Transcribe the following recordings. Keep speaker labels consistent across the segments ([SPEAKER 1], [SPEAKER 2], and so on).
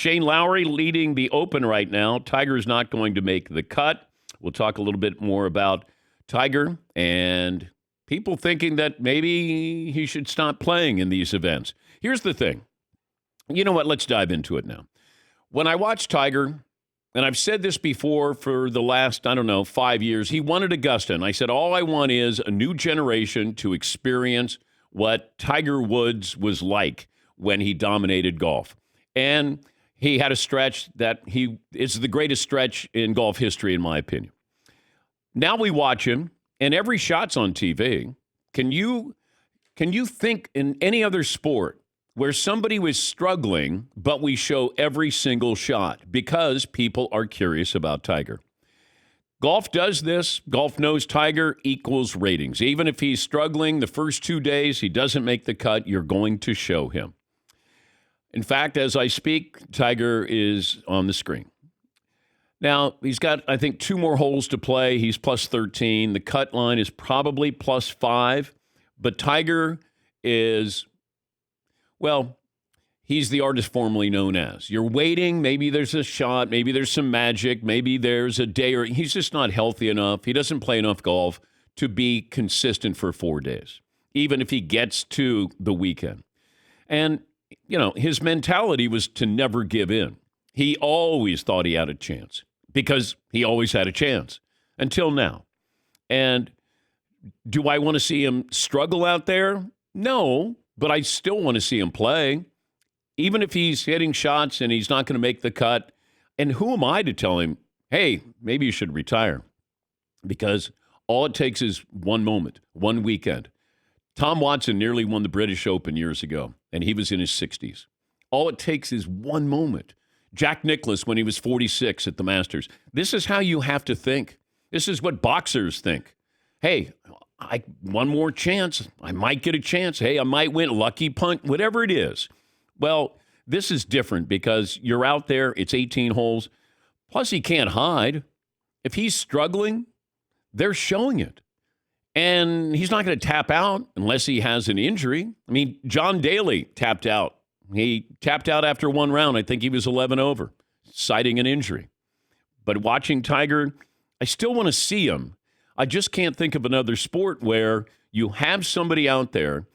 [SPEAKER 1] Shane Lowry leading the Open right now. Tiger's not going to make the cut. We'll talk a little bit more about Tiger and people thinking that maybe he should stop playing in these events. Here's the thing. You know what? Let's dive into it now. When I watch Tiger, and I've said this before for the last, 5 years, he won at Augusta. And I said, all I want is a new generation to experience what Tiger Woods was like when he dominated golf. And he had a stretch that is the greatest stretch in golf history, in my opinion. Now we watch him, and every shot's on TV. Can you think in any other sport where somebody was struggling, but we show every single shot because people are curious about Tiger? Golf does this. Golf knows Tiger equals ratings. Even if he's struggling the first 2 days, he doesn't make the cut, you're going to show him. In fact, as I speak, Tiger is on the screen. Now, he's got, I think, 2 more holes to play. He's plus 13. The cut line is probably plus 5. But Tiger is, well, he's the artist formerly known as. You're waiting. Maybe there's a shot. Maybe there's some magic. Maybe there's a day, or he's just not healthy enough. He doesn't play enough golf to be consistent for 4 days, even if he gets to the weekend. And his mentality was to never give in. He always thought he had a chance because he always had a chance until now. And do I want to see him struggle out there? No, but I still want to see him play, even if he's hitting shots and he's not going to make the cut. And who am I to tell him, hey, maybe you should retire? Because all it takes is one moment, one weekend. Tom Watson nearly won the British Open years ago, and he was in his 60s. All it takes is one moment. Jack Nicklaus when he was 46 at the Masters. This is how you have to think. This is what boxers think. Hey, one more chance. I might get a chance. Hey, I might win. Lucky punt, whatever it is. Well, this is different because you're out there. It's 18 holes. Plus, he can't hide. If he's struggling, they're showing it. And he's not going to tap out unless he has an injury. I mean, John Daly tapped out. He tapped out after one round. I think he was 11 over, citing an injury. But watching Tiger, I still want to see him. I just can't think of another sport where you have somebody out there.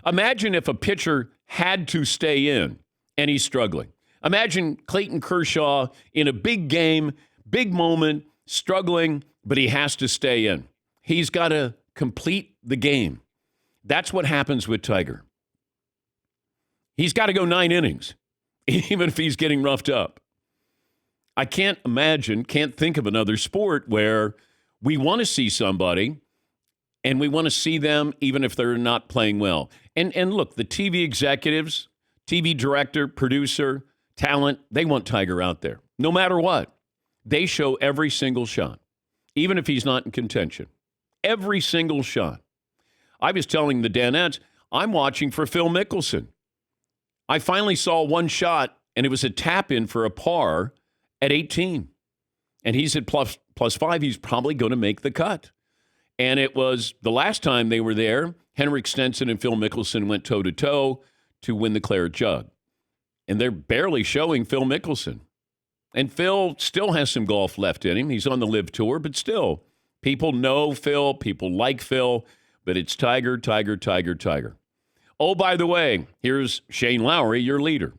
[SPEAKER 1] Imagine if a pitcher had to stay in and he's struggling. Imagine Clayton Kershaw in a big game, big moment, struggling, but he has to stay in. He's got to complete the game. That's what happens with Tiger. He's got to go 9 innings, even if he's getting roughed up. I can't think of another sport where we want to see somebody and we want to see them even if they're not playing well. And look, the TV executives, TV director, producer, talent, they want Tiger out there. No matter what, they show every single shot, even if he's not in contention. Every single shot. I was telling the Danettes, I'm watching for Phil Mickelson. I finally saw one shot, and it was a tap-in for a par at 18. And he's at plus 5. He's probably going to make the cut. And it was the last time they were there, Henrik Stenson and Phil Mickelson went toe-to-toe to win the Claret Jug. And they're barely showing Phil Mickelson. And Phil still has some golf left in him. He's on the LIV Tour, but still, people know Phil. People like Phil. But it's Tiger, Tiger, Tiger, Tiger. Oh, by the way, here's Shane Lowry, your leader.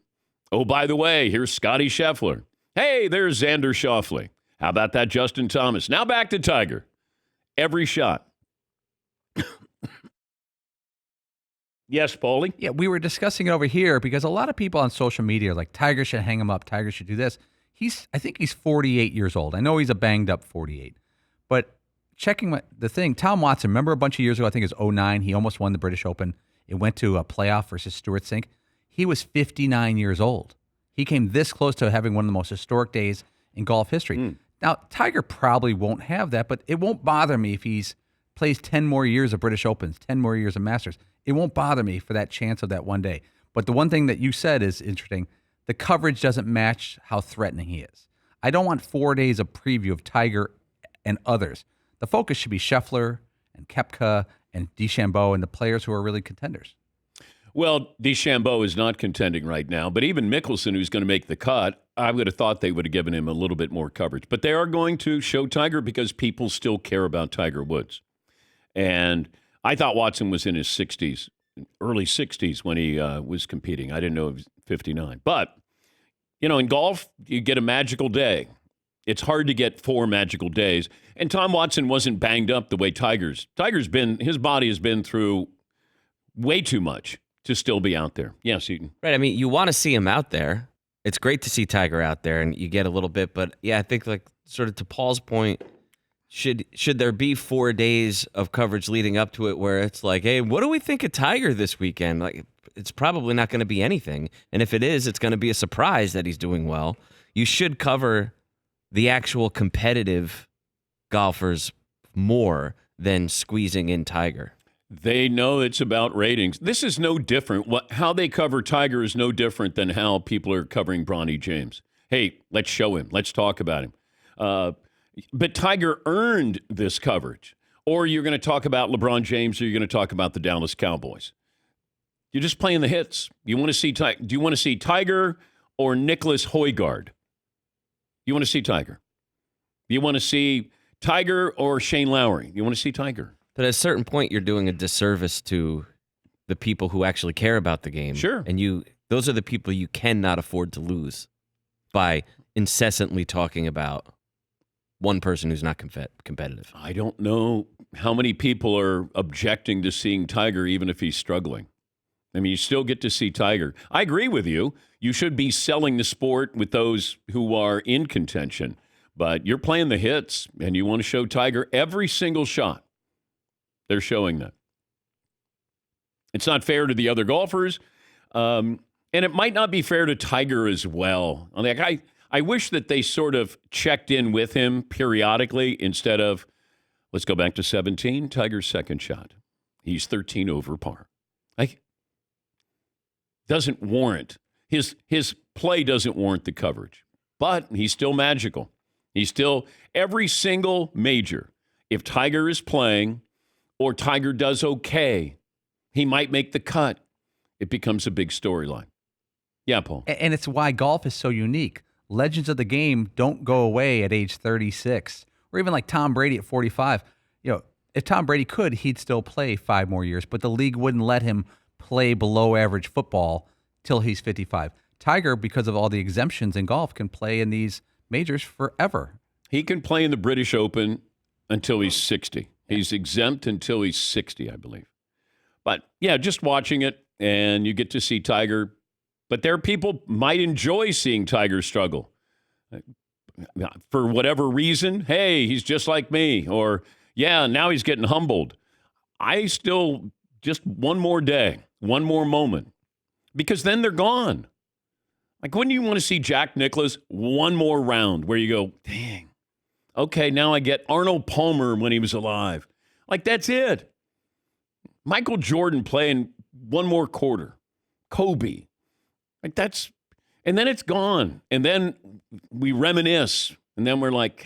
[SPEAKER 1] Oh, by the way, here's Scotty Scheffler. Hey, there's Xander Schauffele. How about that Justin Thomas? Now back to Tiger. Every shot. Yes, Paulie?
[SPEAKER 2] Yeah, we were discussing it over here because a lot of people on social media are like, Tiger should hang him up. Tiger should do this. I think he's 48 years old. I know he's a banged up 48. But checking the thing, Tom Watson, remember a bunch of years ago, I think it was 09, he almost won the British Open. It went to a playoff versus Stuart Sink. He was 59 years old. He came this close to having one of the most historic days in golf history. Now, Tiger probably won't have that, but it won't bother me if he's plays 10 more years of British Opens, 10 more years of Masters. It won't bother me for that chance of that one day. But the one thing that you said is interesting. The coverage doesn't match how threatening he is. I don't want 4 days of preview of Tiger and others. The focus should be Scheffler and Koepka and DeChambeau and the players who are really contenders.
[SPEAKER 1] Well, DeChambeau is not contending right now, but even Mickelson, who's going to make the cut, I would have thought they would have given him a little bit more coverage. But they are going to show Tiger because people still care about Tiger Woods. And I thought Watson was in his 60s, early 60s when he was competing. I didn't know he was 59. But, in golf, you get a magical day. It's hard to get 4 magical days. And Tom Watson wasn't banged up the way Tiger's. His body has been through way too much to still be out there. Yes, Eaton.
[SPEAKER 3] Right. I mean, you want to see him out there. It's great to see Tiger out there, and you get a little bit. But, yeah, I think, like, sort of to Paul's point, should there be 4 days of coverage leading up to it where it's like, hey, what do we think of Tiger this weekend? Like, it's probably not going to be anything. And if it is, it's going to be a surprise that he's doing well. You should cover the actual competitive golfers more than squeezing in Tiger.
[SPEAKER 1] They know it's about ratings. This is no different. How they cover Tiger is no different than how people are covering Bronny James. Hey, let's show him. Let's talk about him. But Tiger earned this coverage. Or you're going to talk about LeBron James, or you're going to talk about the Dallas Cowboys. You're just playing the hits. You want to see Do you want to see Tiger or Nicholas Højgaard? You want to see Tiger. You want to see Tiger or Shane Lowry. You want to see Tiger.
[SPEAKER 3] But at a certain point, you're doing a disservice to the people who actually care about the game.
[SPEAKER 1] Sure.
[SPEAKER 3] And those are the people you cannot afford to lose by incessantly talking about one person who's not competitive.
[SPEAKER 1] I don't know how many people are objecting to seeing Tiger even if he's struggling. I mean, you still get to see Tiger. I agree with you. You should be selling the sport with those who are in contention. But you're playing the hits, and you want to show Tiger every single shot. They're showing that. It's not fair to the other golfers, and it might not be fair to Tiger as well. I wish that they sort of checked in with him periodically instead of, let's go back to 17, Tiger's second shot. He's 13 over par. Doesn't warrant, his play doesn't warrant the coverage, but he's still magical. He's still, every single major, if Tiger is playing or Tiger does okay, he might make the cut. It becomes a big storyline. Yeah, Paul.
[SPEAKER 2] And it's why golf is so unique. Legends of the game don't go away at age 36, or even like Tom Brady at 45. If Tom Brady could, he'd still play 5 more years, but the league wouldn't let him play below average football till he's 55. Tiger, because of all the exemptions in golf, can play in these majors forever.
[SPEAKER 1] He can play in the British Open until he's 60. He's exempt until he's 60, I believe. But, yeah, just watching it, and you get to see Tiger. But there are people might enjoy seeing Tiger struggle. For whatever reason, hey, he's just like me. Or, yeah, now he's getting humbled. I still, just one more day, one more moment. Because then they're gone. Like, wouldn't you want to see Jack Nicklaus one more round where you go, dang, okay, now I get Arnold Palmer when he was alive. Like, that's it. Michael Jordan playing one more quarter. Kobe. Like, and then it's gone. And then we reminisce. And then we're like,